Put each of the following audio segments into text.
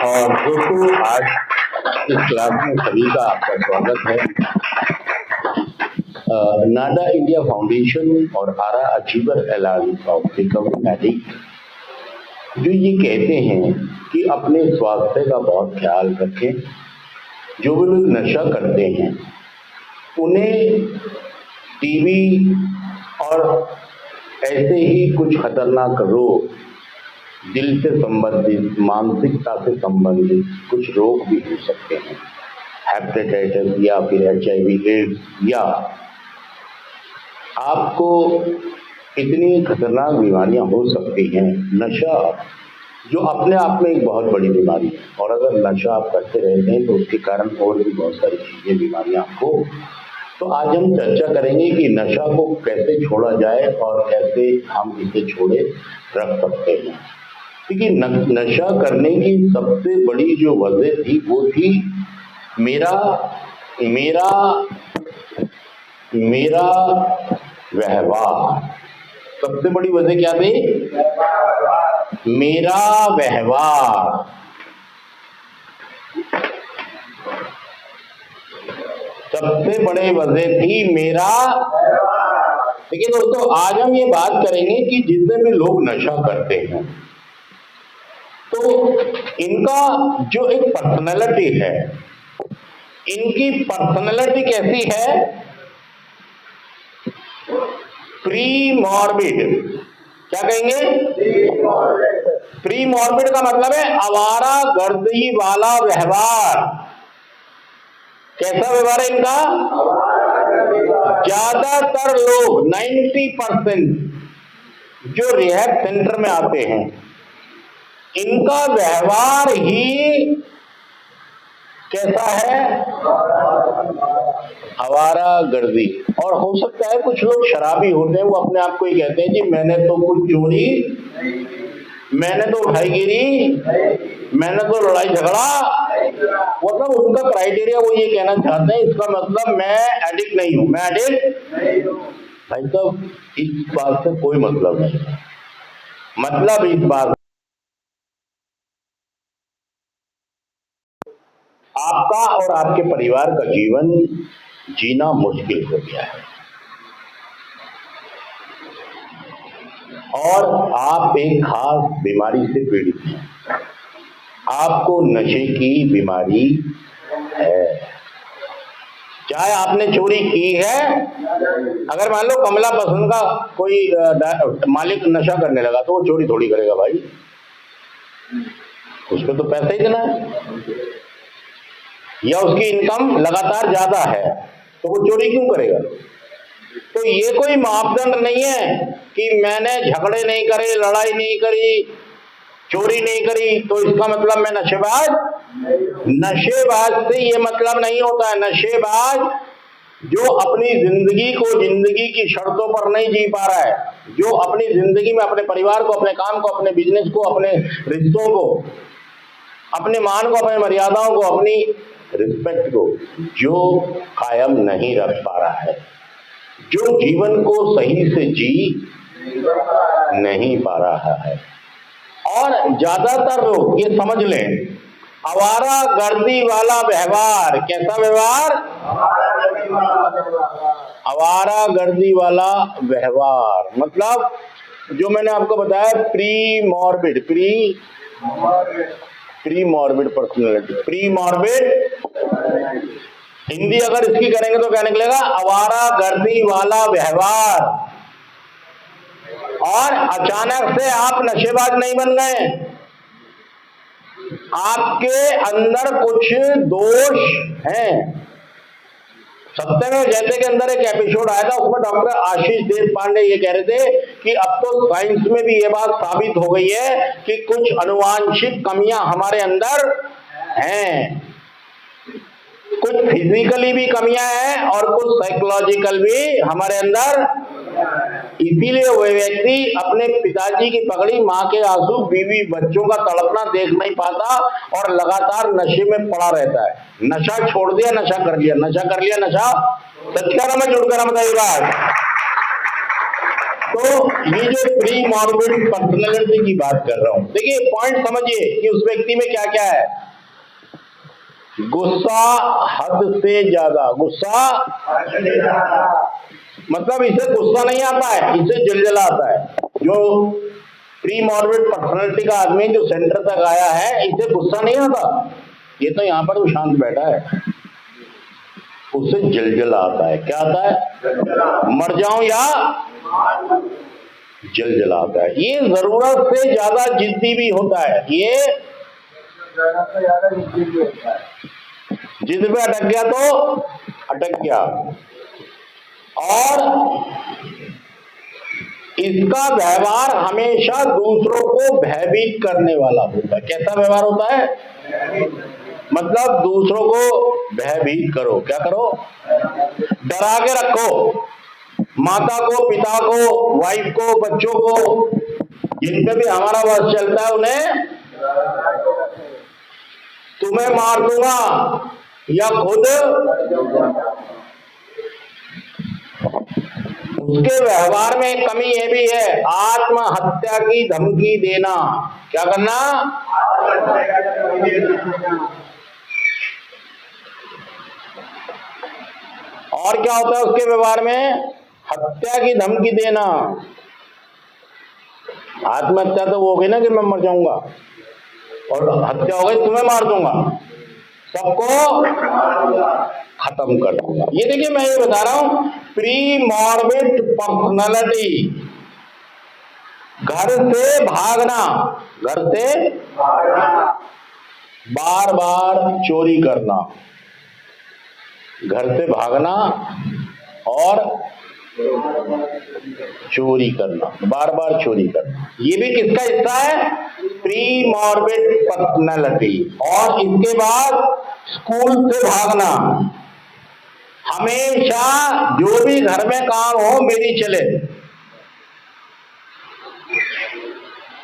और दोस्तों, आज इस क्लास में सभी का आपका स्वागत है। नाडा इंडिया फाउंडेशन और AARA achiever alliance of recovery addict जो ये कहते हैं कि अपने स्वास्थ्य का बहुत ख्याल रखें। जो भी लोग नशा करते हैं उन्हें टीबी और ऐसे ही कुछ खतरनाक रोग, दिल से संबंधित, मानसिकता से संबंधित कुछ रोग भी हो सकते हैं, हेपेटाइटिस या फिर HIV एड्स, या आपको इतनी खतरनाक बीमारियां हो सकती हैं। नशा जो अपने आप में एक बहुत बड़ी बीमारी है, और अगर नशा आप करते रहते हैं तो उसके कारण और भी बहुत सारी चीजें, बीमारियां आपको। तो आज हम चर्चा करेंगे कि नशा को कैसे छोड़ा जाए और कैसे हम इसे छोड़े रख सकते हैं। क्योंकि नशा करने की सबसे बड़ी जो वजह थी वो थी मेरा मेरा मेरा व्यवहार। सबसे बड़ी वजह क्या थी? मेरा व्यवहार। सबसे बड़ी वजह थी मेरा। देखिए दोस्तों, आज हम ये बात करेंगे कि जितने भी लोग नशा करते हैं तो इनका जो एक पर्सनैलिटी है, इनकी पर्सनैलिटी कैसी है? Pre morbid. क्या कहेंगे? प्री मॉर्बिड का मतलब है आवारा गर्दी वाला व्यवहार। कैसा व्यवहार है इनका? ज्यादातर लोग 90% जो रिहैब सेंटर में आते हैं इनका व्यवहार ही कैसा है? आवारा गर्दी। और हो सकता है कुछ लोग शराबी होते हैं, वो अपने आप को ही कहते हैं जी मैंने तो कुछ चोरी, मैंने तो उठाईगिरी, मैंने तो लड़ाई झगड़ा। मतलब उनका क्राइटेरिया वो ये कहना चाहते हैं, इसका मतलब मैं एडिक्ट नहीं हूं, मैं एडिक्ट नहीं हूं। भाई साहब, इस बात से कोई मतलब नहीं। मतलब इस बात, आपका और आपके परिवार का जीवन जीना मुश्किल हो गया है और आप एक खास बीमारी से पीड़ित हैं। आपको नशे की बीमारी है। चाहे आपने चोरी की है, अगर मान लो कमला पसंद का कोई मालिक नशा करने लगा तो वो चोरी थोड़ी करेगा भाई, उसको तो पैसा ही देना है। या उसकी इनकम लगातार ज्यादा है तो वो चोरी क्यों करेगा? तो ये कोई मापदंड नहीं है कि मैंने झगड़े नहीं करे, लड़ाई नहीं करी, चोरी नहीं करी तो इसका मतलब मैं नशेबाज। नशेबाज से ये मतलब नहीं होता है। नशेबाज जो अपनी जिंदगी को जिंदगी की शर्तों पर नहीं जी पा रहा है, जो अपनी जिंदगी में अपने परिवार को, अपने काम को, अपने बिजनेस को, अपने रिश्तों को, अपने मान को, अपने मर्यादाओं को, अपनी रिस्पेक्ट को जो कायम नहीं रख पा रहा है, जो जीवन को सही से जी नहीं पा रहा है। और ज्यादातर लोग ये समझ लें, आवारा गर्दी वाला व्यवहार। कैसा व्यवहार? आवारा गर्दी वाला व्यवहार मतलब जो मैंने आपको बताया, pre morbid personality. Pre morbid Hindi अगर इसकी करेंगे तो क्या निकलेगा? आवारा गर्दी वाला व्यवहार। और अचानक से आप नशेबाज नहीं बन गए, आपके अंदर कुछ दोष हैं। सत्यमेव जयते के अंदर एक एपिसोड आया था, उसमें डॉक्टर आशीष देशपांडे ये कह रहे थे कि अब तो साइंस में भी ये बात साबित हो गई है कि कुछ अनुवांशिक कमियां हमारे अंदर हैं, कुछ फिजिकली भी कमियां हैं और कुछ साइकोलॉजिकल भी हमारे अंदर। इसीलिए वह व्यक्ति अपने पिताजी की पगड़ी, माँ के आंसू, बीवी बच्चों का तड़पना देख नहीं पाता और लगातार नशे में पड़ा रहता है। नशा छोड़ दिया, नशा कर लिया, नशा कर लिया, नशा। सच कह रहा मैं, झूठ कह रहा बताइए बात। तो ये जो प्री मॉर्बिड पर्सनैलिटी की बात कर रहा हूं, देखिए पॉइंट समझिए कि उस व्यक्ति में क्या क्या है। गुस्सा हद से ज्यादा, गुस्सा मतलब इसे गुस्सा नहीं आता है, इसे जलजला आता है। जो प्री मॉर्बिड पर्सनैलिटी का आदमी जो सेंटर तक आया है, इसे गुस्सा नहीं आता। ये तो यहाँ पर वो शांत बैठा है, उससे जलजला आता है। क्या आता है? मर जाऊं या जलजला आता है। ये जरूरत से ज्यादा जिद्दी भी होता है। ये जिद पे अटक गया तो अटक गया। और इसका व्यवहार हमेशा दूसरों को भयभीत करने वाला होता है। कैसा व्यवहार होता है? मतलब दूसरों को भयभीत करो। क्या करो? डरा के रखो। माता को, पिता को, वाइफ को, बच्चों को, जिन पे भी हमारा बस चलता है, उन्हें तुम्हें मार दूंगा या खुद। उसके व्यवहार में एक कमी ये भी है, आत्महत्या की धमकी देना। क्या करना? और क्या होता है उसके व्यवहार में? हत्या की धमकी देना। आत्महत्या तो वो होगी ना कि मैं mर जाऊंगा, और हत्या हो गई तुम्हें मार दूंगा, सबको खत्म कर दूंगा। ये देखिए, मैं ये बता रहा हूं, प्री मॉर्बिड पर्सनैलिटी, घर से भागना, घर से बार बार चोरी करना, घर से भागना और चोरी करना, बार बार चोरी करना, ये भी किसका हिस्सा है? Pre morbid personality. और इसके बाद स्कूल से भागना, हमेशा जो भी घर में काम हो मेरी चले।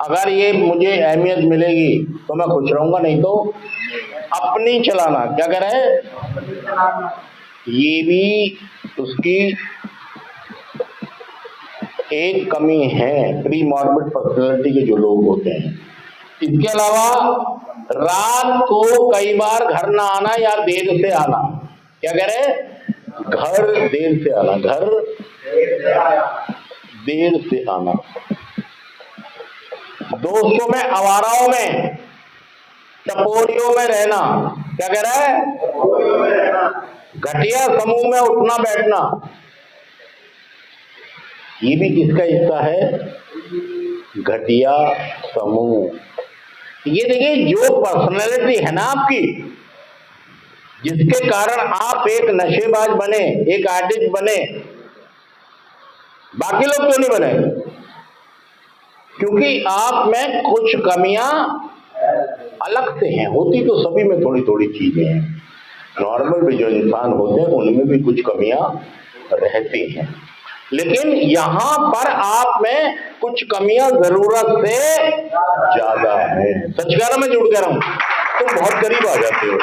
अगर ये मुझे अहमियत मिलेगी तो मैं खुश रहूंगा, नहीं तो अपनी चलाना। क्या कह रहे हैं? ये भी उसकी एक कमी है प्री मॉर्बिड पर्सनैलिटी के जो लोग होते हैं। इसके अलावा रात को कई बार घर ना आना या देर से आना। क्या कह रहे हैं? घर देर से आना, घर देर से आना। दोस्तों में, आवाराओं में, टपोरियों में रहना। क्या कह रहा है? घटिया समूह में उठना बैठना। ये भी किसका हिस्सा है? घटिया समूह। ये देखिए, जो पर्सनैलिटी है ना आपकी, जिसके कारण आप एक नशेबाज बने, एक आर्टिस्ट बने, बाकी लोग क्यों नहीं बने? क्योंकि आप में कुछ कमियां अलग से हैं। होती तो सभी में थोड़ी थोड़ी चीजें हैं। नॉर्मल भी जो इंसान होते हैं उनमें भी कुछ कमियां रहती हैं, लेकिन यहां पर आप में कुछ कमियां जरूरत से ज्यादा है। सच कह रहा, मैं झूठ कह रहा हूं? तुम बहुत करीब आ जाते हो।